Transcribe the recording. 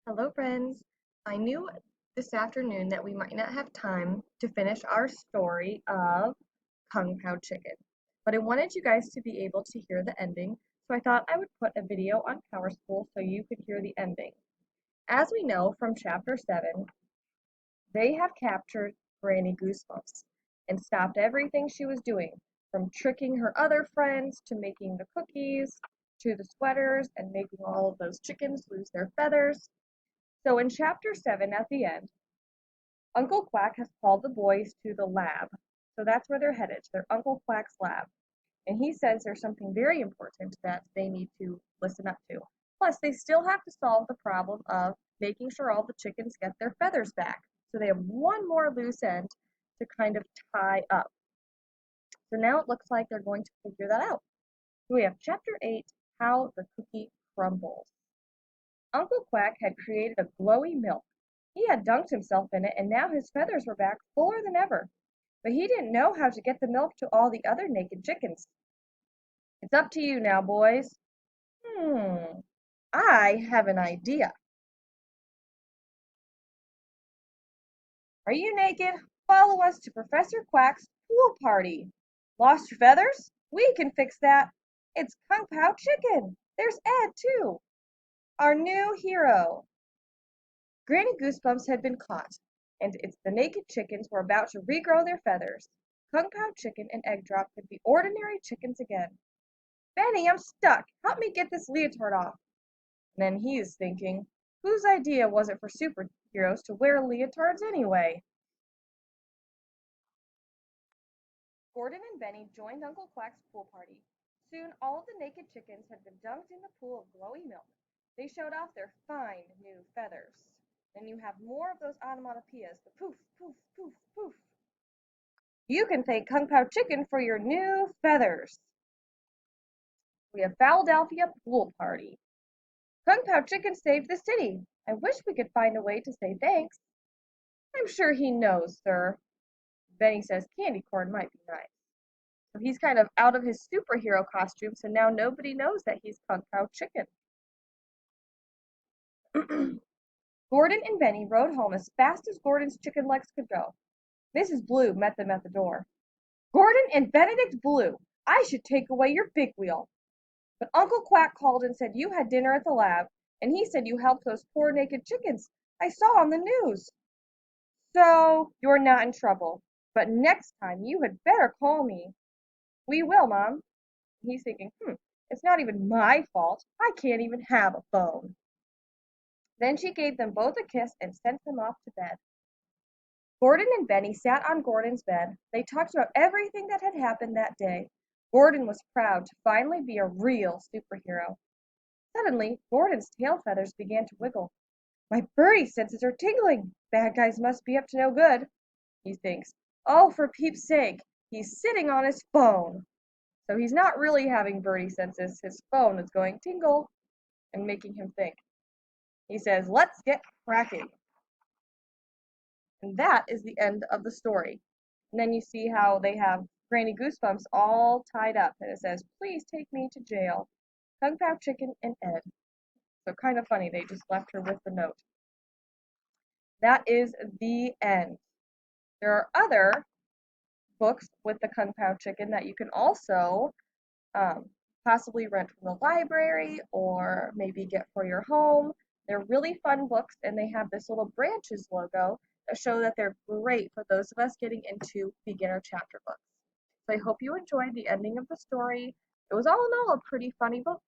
Hello, friends. I knew this afternoon that we might not have time to finish our story of Kung Pao Chicken, but I wanted you guys to be able to hear the ending, so I thought I would put a video on Power School so you could hear the ending. As we know from Chapter 7, they have captured Granny Goosebumps and stopped everything she was doing, from tricking her other friends to making the cookies to the sweaters and making all of those chickens lose their feathers. So in Chapter 7 at the end, Uncle Quack has called the boys to the lab. So that's where they're headed, to their Uncle Quack's lab. And he says there's something very important that they need to listen up to. Plus, they still have to solve the problem of making sure all the chickens get their feathers back. So they have one more loose end to kind of tie up. So now it looks like they're going to figure that out. So we have Chapter 8, How the Cookie Crumbles. Uncle Quack had created a glowy milk. He had dunked himself in it, and now his feathers were back fuller than ever. But he didn't know how to get the milk to all the other naked chickens. It's up to you now, boys. I have an idea. Are you naked? Follow us to Professor Quack's pool party. Lost your feathers? We can fix that. It's Kung Pao Chicken. There's Ed, too, our new hero. Granny Goosebumps had been caught, and the naked chickens were about to regrow their feathers. Kung Pao Chicken and Egg Drop could be ordinary chickens again. Benny, I'm stuck. Help me get this leotard off. And then he is thinking, whose idea was it for superheroes to wear leotards anyway? Gordon and Benny joined Uncle Quack's pool party. Soon all of the naked chickens had been dunked in the pool of glowy milk. They showed off their fine new feathers. Then you have more of those onomatopoeias, the poof, poof, poof, poof. You can thank Kung Pao Chicken for your new feathers. We have Philadelphia Pool Party. Kung Pao Chicken saved the city. I wish we could find a way to say thanks. I'm sure he knows, sir. Benny says candy corn might be nice. So he's kind of out of his superhero costume, so now nobody knows that he's Kung Pao Chicken. Gordon and Benny rode home as fast as Gordon's chicken legs could go. Mrs. Blue met them at the door. Gordon and Benedict Blue, I should take away your big wheel. But Uncle Quack called and said you had dinner at the lab, and he said you helped those poor naked chickens I saw on the news. So you're not in trouble, but next time you had better call me. We will, Mom. He's thinking, it's not even my fault. I can't even have a phone. Then she gave them both a kiss and sent them off to bed. Gordon and Benny sat on Gordon's bed. They talked about everything that had happened that day. Gordon was proud to finally be a real superhero. Suddenly, Gordon's tail feathers began to wiggle. My birdie senses are tingling. Bad guys must be up to no good, he thinks. Oh, for peep's sake, he's sitting on his phone. So he's not really having birdie senses. His phone is going tingle and making him think. He says, let's get cracking. And that is the end of the story. And then you see how they have Granny Goosebumps all tied up. And it says, please take me to jail. Kung Pao Chicken and Ed. So kind of funny, they just left her with the note. That is the end. There are other books with the Kung Pao Chicken that you can also possibly rent from the library or maybe get for your home. They're really fun books, and they have this little branches logo that show that they're great for those of us getting into beginner chapter books. So I hope you enjoyed the ending of the story. It was all in all a pretty funny book.